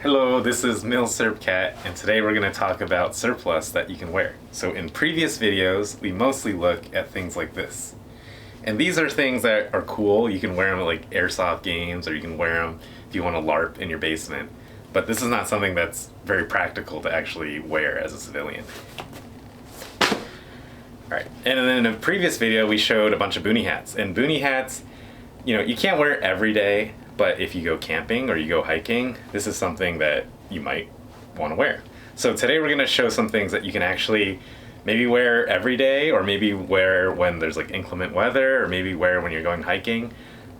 Hello, this is Cat, and today we're going to talk about surplus that you can wear. So in previous videos, we mostly look at things like this. And these are things that are cool. You can wear them at like airsoft games, or you can wear them if you want to LARP in your basement. But this is not something that's very practical to actually wear as a civilian. Alright, and then in a previous video we showed a bunch of boonie hats. And boonie hats, you can't wear every day. But if you go camping or you go hiking, this is something that you might want to wear. So today we're going to show some things that you can actually maybe wear every day, or maybe wear when there's like inclement weather, or maybe wear when you're going hiking.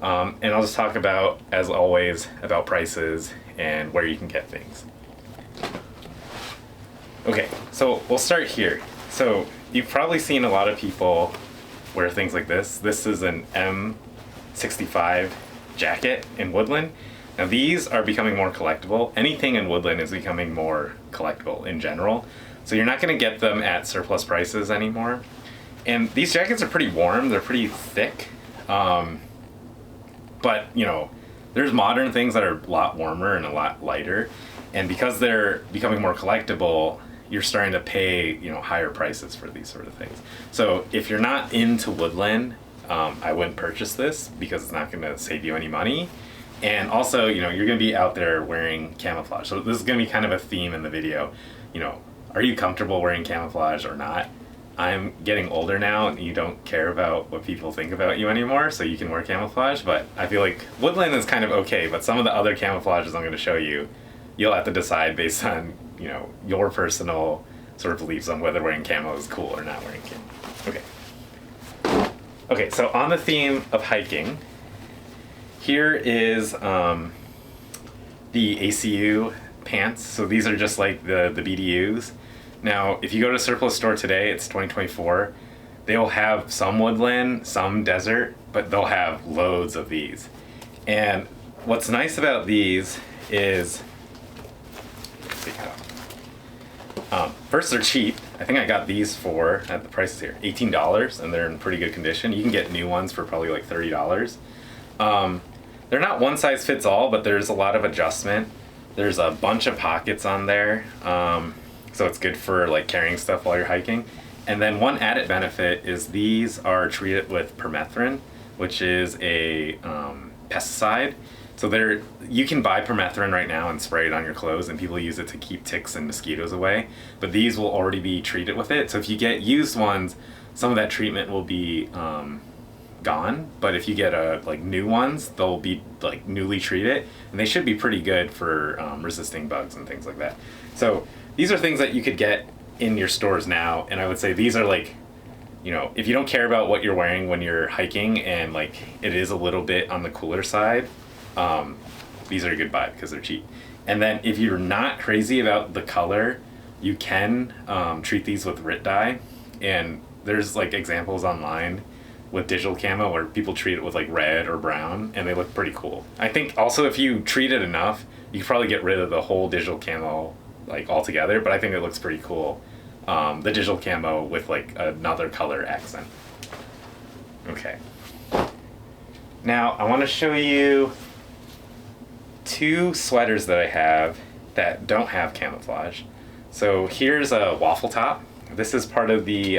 And I'll just talk about, as always, about prices and where you can get things. Okay, so we'll start here. So you've probably seen a lot of people wear things like this. This is an M65 jacket in woodland. Now these are becoming more collectible. Anything in woodland is becoming more collectible in general. So you're not going to get them at surplus prices anymore. And these jackets are pretty warm. They're pretty thick. But there's modern things that are a lot warmer and a lot lighter. And because they're becoming more collectible, you're starting to pay, higher prices for these sort of things. So if you're not into woodland, I wouldn't purchase this because it's not going to save you any money. And also, you're going to be out there wearing camouflage. So this is going to be kind of a theme in the video. Are you comfortable wearing camouflage or not? I'm getting older now and you don't care about what people think about you anymore, so you can wear camouflage. But I feel like woodland is kind of okay, but some of the other camouflages I'm going to show you, you'll have to decide based on, your personal sort of beliefs on whether wearing camo is cool or not wearing camo. Okay. Okay, so on the theme of hiking, here is the ACU pants. So these are just like the BDUs. Now, if you go to a surplus store today, it's 2024, they will have some woodland, some desert, but they'll have loads of these. And what's nice about these is, first, they're cheap. I think I got these for, at the prices here, $18, and they're in pretty good condition. You can get new ones for probably like $30. They're not one size fits all, but there's a lot of adjustment. There's a bunch of pockets on there, so it's good for like carrying stuff while you're hiking. And then one added benefit is these are treated with permethrin, which is a pesticide. So you can buy permethrin right now and spray it on your clothes, and people use it to keep ticks and mosquitoes away. But these will already be treated with it. So if you get used ones, some of that treatment will be gone. But if you get new ones, they'll be like newly treated, and they should be pretty good for resisting bugs and things like that. So these are things that you could get in your stores now, and I would say these are like, if you don't care about what you're wearing when you're hiking and like it is a little bit on the cooler side, these are a good buy because they're cheap. And then if you're not crazy about the color, you can treat these with RIT dye. And there's like examples online with digital camo where people treat it with like red or brown, and they look pretty cool. I think also if you treat it enough, you can probably get rid of the whole digital camo like altogether, but I think it looks pretty cool. The digital camo with like another color accent. Okay. Now I want to show you two sweaters that I have that don't have camouflage. So here's a waffle top. This is part of the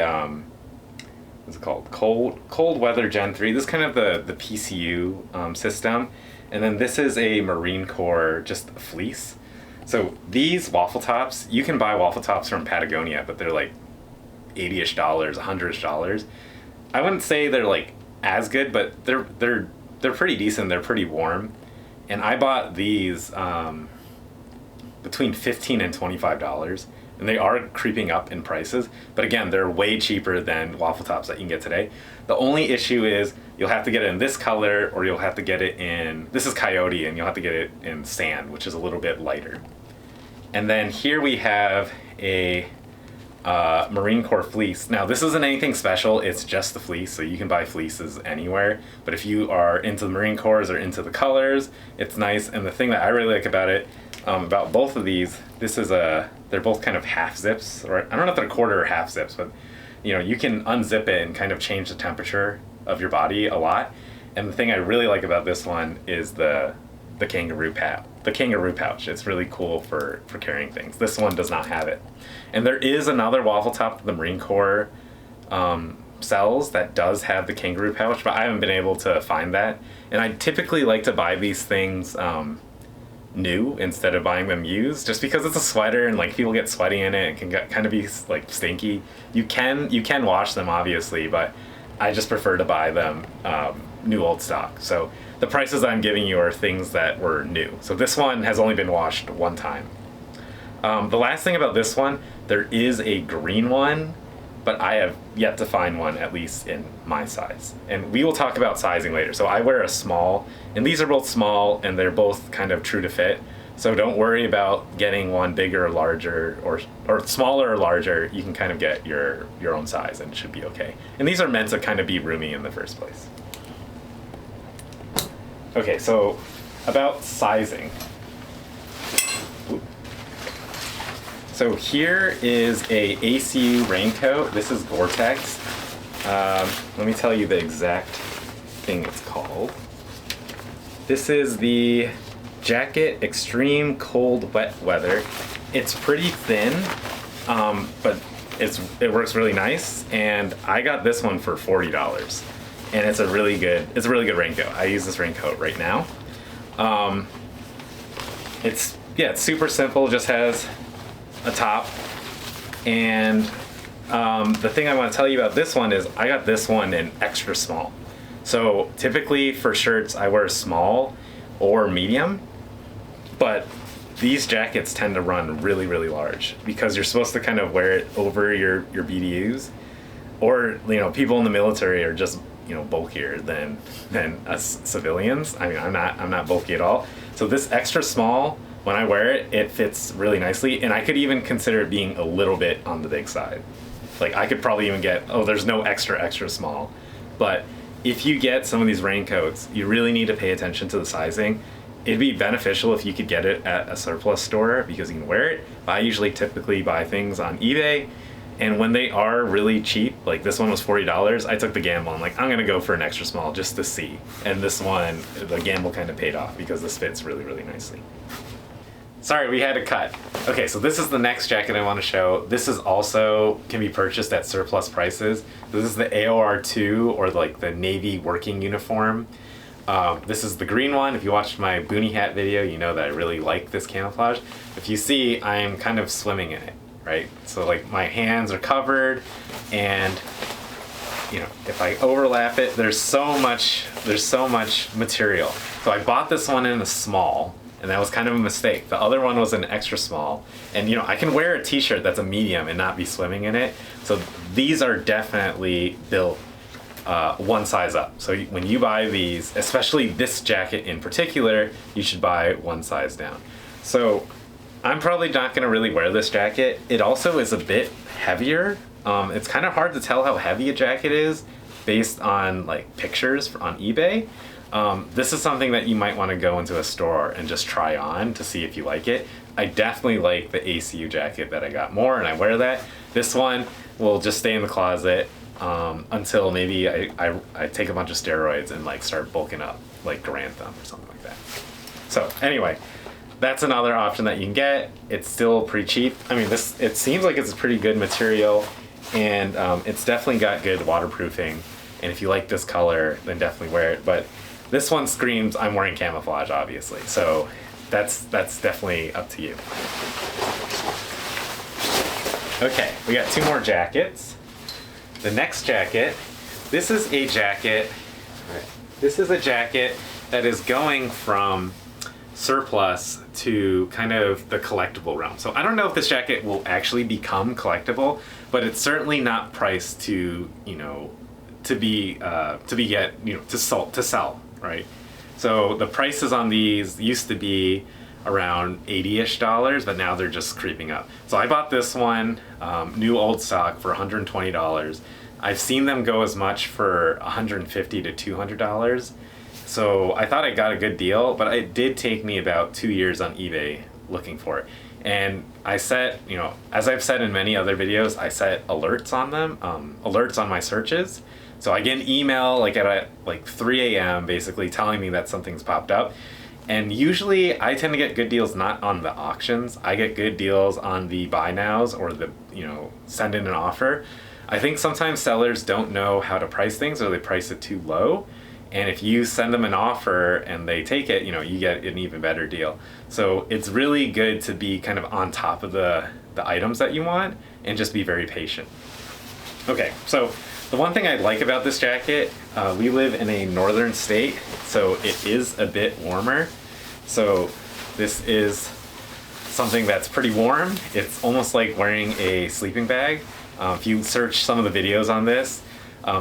what's it called? Cold Weather Gen 3. This is kind of the PCU system. And then this is a Marine Corps just fleece. So these waffle tops, you can buy waffle tops from Patagonia, but they're like $80-ish, $100-ish. I wouldn't say they're like as good, but they're pretty decent. They're pretty warm. And I bought these between $15 and $25, and they are creeping up in prices. But again, they're way cheaper than waffle tops that you can get today. The only issue is you'll have to get it in this color, or you'll have to get it in, this is coyote, and you'll have to get it in sand, which is a little bit lighter. And then here we have a Marine Corps fleece. Now this isn't anything special, it's just the fleece, so you can buy fleeces anywhere. But if you are into the Marine Corps or into the colors, it's nice. And the thing that I really like about it, about both of these, they're both kind of half zips, or I don't know if they're quarter or half zips, but you can unzip it and kind of change the temperature of your body a lot. And the thing I really like about this one is the the kangaroo pouch. It's really cool for carrying things. This one does not have it. And there is another waffle top that the Marine Corps sells that does have the kangaroo pouch, but I haven't been able to find that. And I typically like to buy these things new instead of buying them used, just because it's a sweater and like people get sweaty in it and can kind of be like stinky. You can wash them obviously, but I just prefer to buy them new old stock. So the prices I'm giving you are things that were new. So this one has only been washed one time. The last thing about this one, there is a green one, but I have yet to find one, at least in my size. And we will talk about sizing later. So I wear a small, and these are both small, and they're both kind of true to fit. So don't worry about getting one bigger or larger, or smaller or larger. You can kind of get your own size, and it should be okay. And these are meant to kind of be roomy in the first place. Okay, so about sizing. So here is a ACU raincoat. This is Gore-Tex. Let me tell you the exact thing it's called. This is the Jacket Extreme Cold Wet Weather. It's pretty thin, but it works really nice. And I got this one for $40, and it's a really good raincoat. I use this raincoat right now. It's super simple. Just has a top, and the thing I want to tell you about this one is I got this one in extra small. So typically for shirts I wear small or medium, but these jackets tend to run really large because you're supposed to kind of wear it over your BDUs, or people in the military are just bulkier than us civilians. I mean, I'm not bulky at all. So this extra small, when I wear it, it fits really nicely, and I could even consider it being a little bit on the big side. Like I could probably even get, there's no extra small. But if you get some of these raincoats, you really need to pay attention to the sizing. It'd be beneficial if you could get it at a surplus store because you can wear it. I usually typically buy things on eBay, and when they are really cheap, like this one was $40, I took the gamble. I'm like, I'm gonna go for an extra small just to see. And this one, the gamble kind of paid off because this fits really nicely. Sorry, we had to cut. Okay, so this is the next jacket I want to show. This is also can be purchased at surplus prices. This is the AOR2, or like the Navy working uniform. This is the green one. If you watched my boonie hat video, you know that I really like this camouflage. If you see, I am kind of swimming in it, right? So like my hands are covered, and if I overlap it, there's so much material. So I bought this one in a small, and that was kind of a mistake. The other one was an extra small. And I can wear a t-shirt that's a medium and not be swimming in it. So these are definitely built one size up. So when you buy these, especially this jacket in particular, you should buy one size down. So I'm probably not gonna really wear this jacket. It also is a bit heavier. It's kind of hard to tell how heavy a jacket is based on like pictures on eBay. This is something that you might want to go into a store and just try on to see if you like it. I definitely like the ACU jacket that I got more, and I wear that. This one will just stay in the closet until maybe I take a bunch of steroids and like start bulking up, like Grantham or something like that. So anyway, that's another option that you can get. It's still pretty cheap. I mean, it seems like it's a pretty good material, and it's definitely got good waterproofing. And if you like this color, then definitely wear it. But this one screams, I'm wearing camouflage, obviously. So that's definitely up to you. Okay, we got two more jackets. The next jacket, this is a jacket that is going from surplus to kind of the collectible realm. So I don't know if this jacket will actually become collectible, but it's certainly not priced to sell, right? So the prices on these used to be around $80-ish, but now they're just creeping up. So I bought this one, new old stock, for $120. I've seen them go as much for $150 to $200. So I thought I got a good deal, but it did take me about 2 years on eBay looking for it. And I set, as I've said in many other videos, I set alerts on them, alerts on my searches. So I get an email like at 3 a.m. basically telling me that something's popped up. And usually I tend to get good deals not on the auctions. I get good deals on the buy nows or the, send in an offer. I think sometimes sellers don't know how to price things, or they price it too low. And if you send them an offer and they take it, you get an even better deal. So it's really good to be kind of on top of the items that you want and just be very patient. Okay, so the one thing I like about this jacket, we live in a northern state, so it is a bit warmer. So this is something that's pretty warm. It's almost like wearing a sleeping bag. If you search some of the videos on this,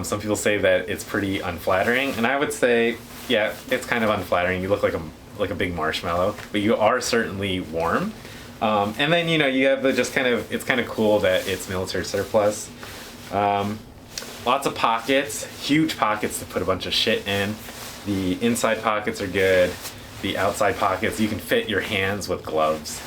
some people say that it's pretty unflattering, and I would say, yeah, it's kind of unflattering. You look like a big marshmallow, but you are certainly warm. And then you have the it's kind of cool that it's military surplus. Lots of pockets, huge pockets to put a bunch of shit in. The inside pockets are good. The outside pockets, you can fit your hands with gloves.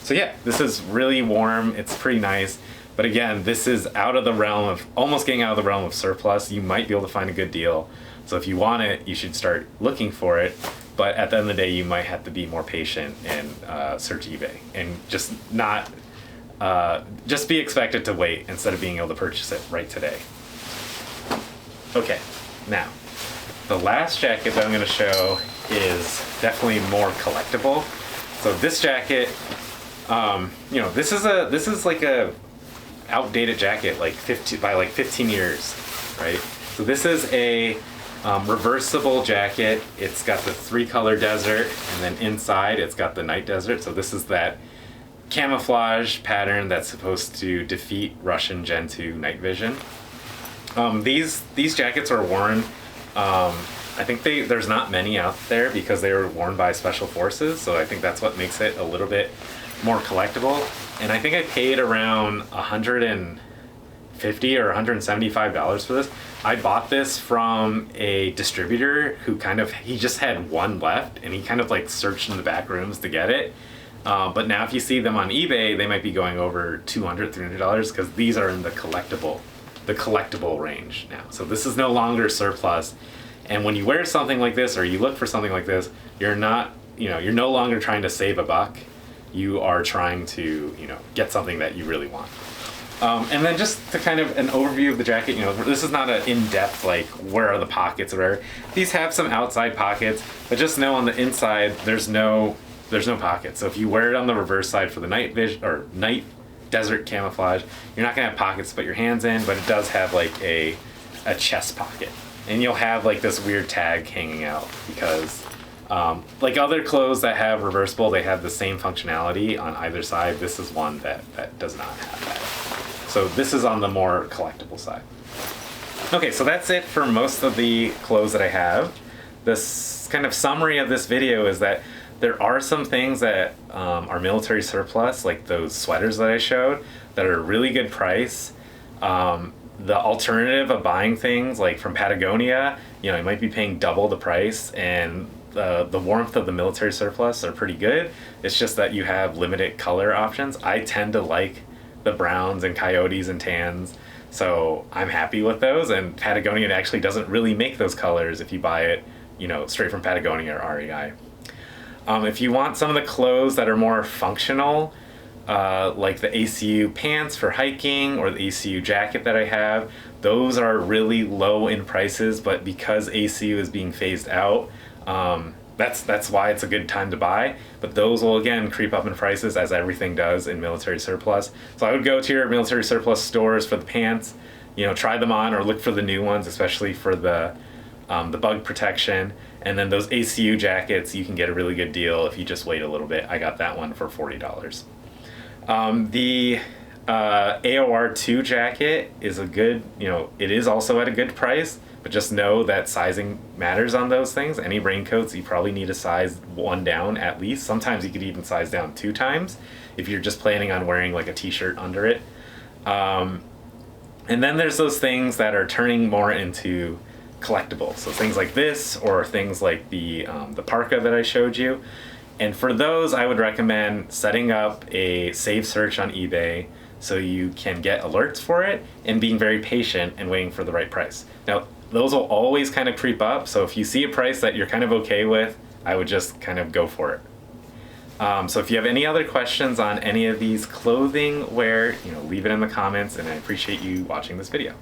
So yeah, this is really warm. It's pretty nice. But again, this is almost getting out of the realm of surplus. You might be able to find a good deal. So if you want it, you should start looking for it. But at the end of the day, you might have to be more patient and search eBay and just be expected to wait instead of being able to purchase it right today. Okay, now the last jacket that I'm going to show is definitely more collectible. So this jacket, this is like a outdated jacket, like 15 years, right? So this is a reversible jacket. It's got the 3-color desert, and then inside it's got the night desert. So this is that camouflage pattern that's supposed to defeat Russian Gen 2 night vision. These jackets are worn. I think there's not many out there because they were worn by special forces. So I think that's what makes it a little bit more collectible. And I think I paid around $150 or $175 for this. I bought this from a distributor who he just had one left, and he kind of like searched in the back rooms to get it. But now if you see them on eBay, they might be going over $200, $300 because these are in the collectible range now. So this is no longer surplus. And when you wear something like this, or you look for something like this, you're no longer trying to save a buck. You are trying to, get something that you really want. And then just to kind of an overview of the jacket, this is not an in-depth, like, where are the pockets or whatever. These have some outside pockets, but just know on the inside, there's no pockets. So if you wear it on the reverse side for the night vision or night desert camouflage, you're not gonna have pockets to put your hands in, but it does have like a chest pocket. And you'll have like this weird tag hanging out because like other clothes that have reversible, they have the same functionality on either side. This is one that does not have that. So this is on the more collectible side. Okay, so that's it for most of the clothes that I have. This kind of summary of this video is that there are some things that are military surplus, like those sweaters that I showed, that are really good price. The alternative of buying things like from Patagonia, you might be paying double the price, and the warmth of the military surplus are pretty good. It's just that you have limited color options. I tend to like the browns and coyotes and tans, so I'm happy with those. And Patagonia actually doesn't really make those colors if you buy it, straight from Patagonia or REI. If you want some of the clothes that are more functional, like the ACU pants for hiking or the ACU jacket that I have, those are really low in prices, but because ACU is being phased out, that's why it's a good time to buy. But those will again creep up in prices, as everything does in military surplus. So I would go to your military surplus stores for the pants, try them on, or look for the new ones, especially for the bug protection. And then those ACU jackets, you can get a really good deal if you just wait a little bit. I got that one for $40. The AOR2 jacket is a good, it is also at a good price, but just know that sizing matters on those things. Any raincoats, you probably need to size 1 down at least. Sometimes you could even size down 2 times if you're just planning on wearing like a t-shirt under it. And then there's those things that are turning more into collectible. So things like this, or things like the parka that I showed you. And for those, I would recommend setting up a save search on eBay so you can get alerts for it, and being very patient and waiting for the right price. Now, those will always kind of creep up. So if you see a price that you're kind of okay with, I would just kind of go for it. So if you have any other questions on any of these clothing wear, leave it in the comments, and I appreciate you watching this video.